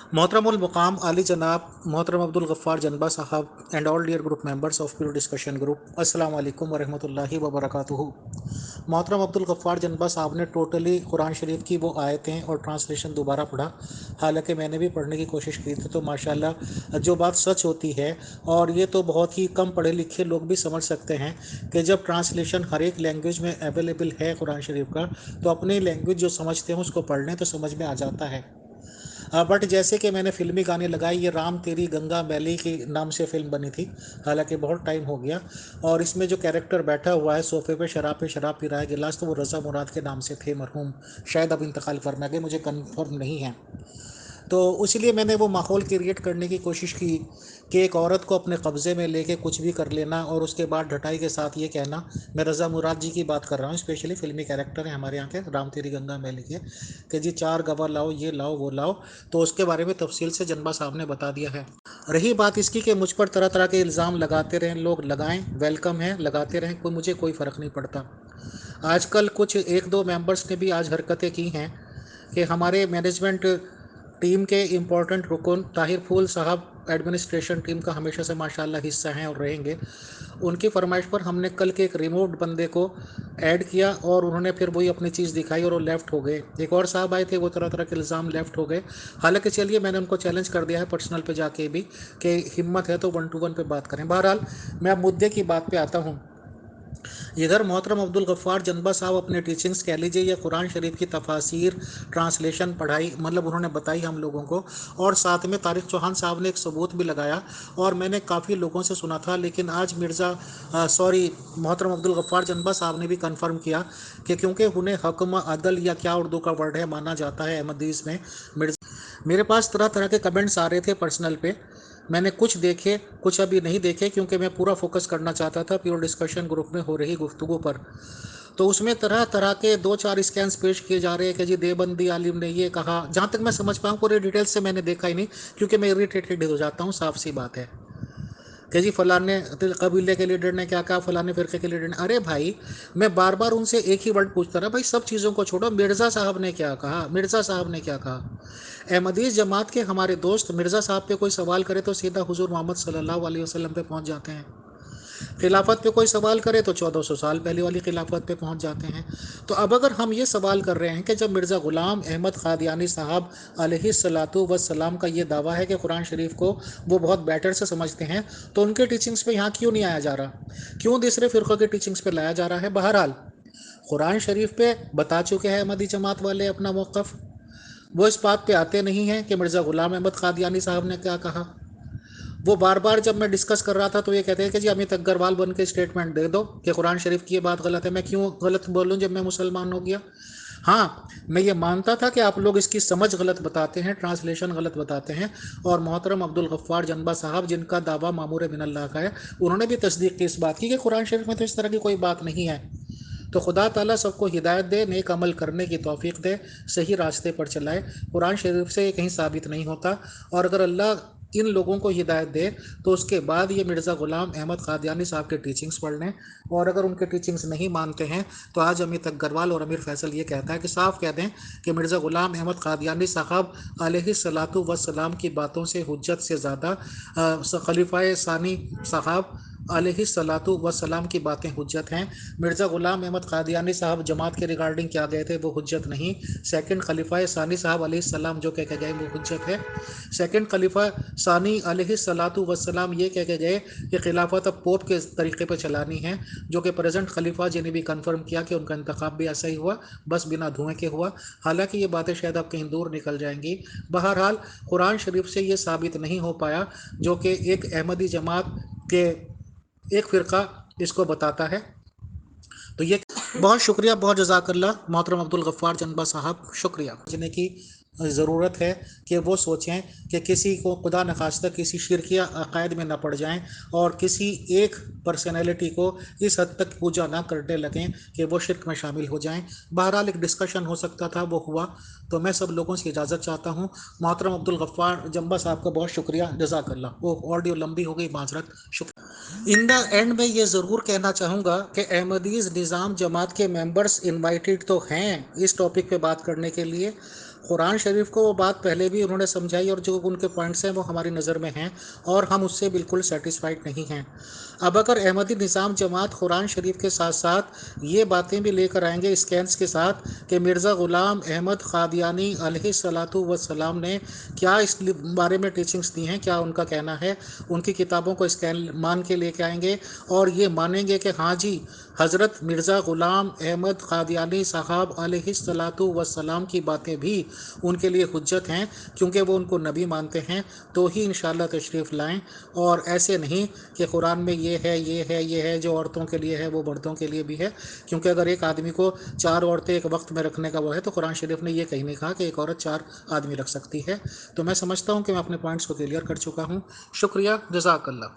मोहतरमुल मुकाम आली जनाब मोहतरम अब्दुल गफ़्फ़ार जनबा साहब and all dear group members of pure discussion group, अस्सलाम वालेकुम वरहमतुल्लाहि वबरकातुहू। मोहतरम अब्दुल गफ़्फ़ार जनबा साहब ने टोटली कुरान शरीफ की वो आयतें और ट्रांसलेशन दोबारा पढ़ा। हालांकि मैंने भी पढ़ने की कोशिश की थी, तो माशाल्लाह जो बात सच होती है, और ये तो बहुत ही कम पढ़े लिखे लोग भी समझ सकते हैं कि जब ट्रांसलेशन हर एक लैंग्वेज में अवेलेबल है कुरान शरीफ का, तो अपनी लैंग्वेज जो समझते हैं उसको पढ़ लें तो समझ में आ जाता है। बट जैसे कि मैंने फिल्मी गाने लगाए, ये राम तेरी गंगा मैली के नाम से फ़िल्म बनी थी, हालांकि बहुत टाइम हो गया। और इसमें जो कैरेक्टर बैठा हुआ है सोफे पे शराब पी रहा है गिलास, तो वो रज़ा मुराद के नाम से थे मरहूम, शायद अब इंतकाल फरमा गए, मुझे कन्फर्म नहीं है। तो इसलिए मैंने वो माहौल क्रिएट करने की कोशिश की कि एक औरत को अपने कब्ज़े में लेके कुछ भी कर लेना, और उसके बाद ढटाई के साथ ये कहना, मैं रज़ा मुराद जी की बात कर रहा हूँ, स्पेशली फिल्मी कैरेक्टर हैं हमारे यहाँ के राम तेरी गंगा मैली के, कि जी चार गवाह लाओ, ये लाओ वो लाओ। तो उसके बारे में तफसील से जनबा साहब ने बता दिया है। रही बात इसकी कि मुझ पर तरह तरह के इल्ज़ाम लगाते रहें लोग, लगाएं, वेलकम है, लगाते रहें, कोई मुझे कोई फ़र्क नहीं पड़ता। आजकल कुछ एक दो मेंबर्स ने भी आज हरकतें की हैं कि हमारे मैनेजमेंट टीम के इम्पोर्टेंट रुकन ताहिर फूल साहब एडमिनिस्ट्रेशन टीम का हमेशा से माशाल्लाह हिस्सा हैं और रहेंगे। उनकी फरमाइश पर हमने कल के एक रिमोट बंदे को ऐड किया, और उन्होंने फिर वही अपनी चीज़ दिखाई और वो लेफ़्ट हो गए। एक और साहब आए थे, वो तरह तरह के इल्ज़ाम लेफ़्ट हो गए। हालांकि चलिए, मैंने उनको चैलेंज कर दिया है पर्सनल पे जाके भी कि हिम्मत है तो 1 to 1 पे बात करें। बहरहाल, मैं अब मुद्दे की बात पे आता हूँ। इधर मोहतरम अब्दुल गफ़्फ़ार जनबा साहब अपने टीचिंग्स कह लीजिए या कुरान शरीफ की तफासिर ट्रांसलेशन पढ़ाई, मतलब उन्होंने बताई हम लोगों को, और साथ में तारिक चौहान साहब ने एक सबूत भी लगाया। और मैंने काफ़ी लोगों से सुना था, लेकिन आज मोहतरम अब्दुल गफ़्फ़ार जनबा साहब ने भी कंफर्म किया कि क्योंकि उन्हें हकम अदल या क्या उर्दू का वर्ड है माना जाता है अहमदीस में, मेरे पास तरह तरह के कमेंट्स आ रहे थे पर्सनल पे। मैंने कुछ देखे, कुछ अभी नहीं देखे, क्योंकि मैं पूरा फोकस करना चाहता था प्योर डिस्कशन ग्रुप में हो रही गुफ्तगू पर। तो उसमें तरह तरह के दो चार स्कैन्स पेश किए जा रहे हैं कि जी देवबंदी आलिम ने ये कहा। जहाँ तक मैं समझ पाऊँ, पूरे डिटेल्स से मैंने देखा ही नहीं, क्योंकि मैं इरिटेटेड हो जाता हूँ, साफ सी बात है कि जी फलाने कबीले के लीडर ने क्या कहा, फलाने फ़िरके के लीडर ने। अरे भाई, मैं बार बार उनसे एक ही वर्ड पूछता रहा, भाई सब चीज़ों को छोड़ो, मिर्ज़ा साहब ने क्या कहा, मिर्ज़ा साहब ने क्या कहा। अहमदीस जमात के हमारे दोस्त मिर्ज़ा साहब पे कोई सवाल करे तो सीधा हुजूर मोहम्मद सल्लल्लाहु अलैहि वसल्लम पे पहुंच जाते हैं। खिलाफत पे कोई सवाल करे तो 1400 साल पहले वाली खिलाफत पे पहुंच जाते हैं। तो अब अगर हम ये सवाल कर रहे हैं कि जब मिर्ज़ा ग़ुलाम अहमद क़ादियानी साहब अलैहिस्सलातु वस्सलाम का ये दावा है कि कुरान शरीफ को वो बहुत बेटर से समझते हैं, तो उनके टीचिंग्स पे यहाँ क्यों नहीं आया जा रहा, क्यों दूसरे फ़िरक़ों के टीचिंग्स पे लाया जा रहा है। बहरहाल, कुरान शरीफ पे बता चुके हैं अहमदी जमात वाले अपना मौक़िफ़। वो इस बात पे आते नहीं हैं कि मिर्ज़ा ग़ुलाम अहमद क़ादियानी साहब ने क्या कहा। वो बार बार जब मैं डिस्कस कर रहा था तो ये कहते हैं कि जी अमित अग्रवाल बन के स्टेटमेंट दे दो कि कुरान शरीफ की ये बात गलत है। मैं क्यों गलत बोलूं जब मैं मुसलमान हो गया। हाँ, मैं ये मानता था कि आप लोग इसकी समझ गलत बताते हैं, ट्रांसलेशन गलत बताते हैं। और मोहतरम अब्दुल गफ़्फ़ार जनबा साहब, जिनका दावा मामूर मिनल्लाह का है, उन्होंने भी तस्दीक की इस बात की कि कुरान शरीफ में तो इस तरह की कोई बात नहीं है। तो खुदा ताला सबको हिदायत दे, नेक अमल करने की तौफीक दे, सही रास्ते पर चलाए। कुरान शरीफ से ये कहीं साबित नहीं होता। और अगर अल्लाह इन लोगों को हिदायत दे तो उसके बाद ये मिर्ज़ा ग़ुलाम अहमद क़ादियानी साहब के टीचिंग्स पढ़ लें। और अगर उनके टीचिंग्स नहीं मानते हैं तो आज अमित अग्रवाल और अमीर फैसल ये कहता है कि साफ कह दें कि मिर्ज़ा ग़ुलाम अहमद क़ादियानी साहब अलैहिस्सलातु वस्सलाम की बातों से हुज्जत से ज़्यादा खलीफाए सानी साहब अलैहिस्सलातु वस्सलाम की बातें हुज्जत हैं। मिर्ज़ा ग़ुलाम अहमद क़ादियानी साहब जमात के रिगार्डिंग क्या गए थे वो हुज्जत नहीं। सेकंड खलीफा सानी साहब अलैहिस्सलाम जो कह के गए वो हुज्जत है। सेकंड खलीफा सानी अलैहिस्सलातु वस्सलाम ये कह के गए कि खिलाफत अब पोप के तरीके पर चलानी है, जो कि प्रेजेंट खलीफा जिन्हें भी कंफर्म किया कि उनका इंतखाब भी ऐसा ही हुआ, बस बिना धुएं के हुआ। हालांकि ये बातें शायद अब कहीं दूर निकल जाएंगी। बहरहाल, कुरान शरीफ से ये साबित नहीं हो पाया जो कि एक अहमदी जमात के एक फ़िरका इसको बताता है। तो ये बहुत शुक्रिया, बहुत जज़ाकल्लाह मोहतरम अब्दुल गफ़्फ़ार जनबा साहब, शुक्रिया। समझने की ज़रूरत है कि वो सोचें कि किसी को खुदा नखास्ता किसी शिरकिया अक़ायद में ना पड़ जाएं और किसी एक पर्सनैलिटी को इस हद तक पूजा ना करने लगें कि वो शिरक में शामिल हो जाएं। बहरहाल, एक डिस्कशन हो सकता था, वो हुआ। तो मैं सब लोगों से इजाज़त चाहता हूँ। मोहतरम अब्दुल गफ़्फ़ार जनबा साहब का बहुत शुक्रिया, जज़ाकल्लाह। वो ऑडियो लंबी हो गई, माजरत, शुक्रिया। इन द एंड में ये ज़रूर कहना चाहूँगा कि अहमदीज़ निज़ाम जमात के मेंबर्स इनवाइटेड तो हैं इस टॉपिक पे बात करने के लिए। कुरान शरीफ को वो बात पहले भी उन्होंने समझाई और जो उनके पॉइंट्स हैं वो हमारी नज़र में हैं और हम उससे बिल्कुल सेटिस्फाइड नहीं हैं। अब अगर अहमदी निज़ाम जमात कुरान शरीफ के साथ साथ ये बातें भी लेकर आएंगे स्कैन्स के साथ कि मिर्ज़ा ग़ुलाम अहमद क़ादियानी अलैहिस्सलातु वस्सलाम ने क्या इस बारे में टीचिंग्स दी हैं, क्या उनका कहना है, उनकी किताबों को स्कैन मान के लेके आएंगे और ये मानेंगे कि हाँ जी हज़रत मिर्ज़ा ग़ुलाम अहमद क़ादियानी साहब अलैहिस्सलातु वस्सलाम की बातें भी उनके लिए हुज्जत हैं क्योंकि वो उनको नबी मानते हैं, तो ही इंशाअल्लाह तशरीफ़ लाएं। और ऐसे नहीं कि कुरान में ये है ये है ये है, जो औरतों के लिए है वो मर्दों के लिए भी है, क्योंकि अगर एक आदमी को 4 औरतें एक वक्त में रखने का वो है तो कुरान शरीफ ने ये कहीं नहीं कहा कि एक औरत 4 आदमी रख सकती है। तो मैं समझता हूँ कि मैं अपने पॉइंट्स को क्लियर कर चुका हूँ। शुक्रिया, जज़ाकल्लाह।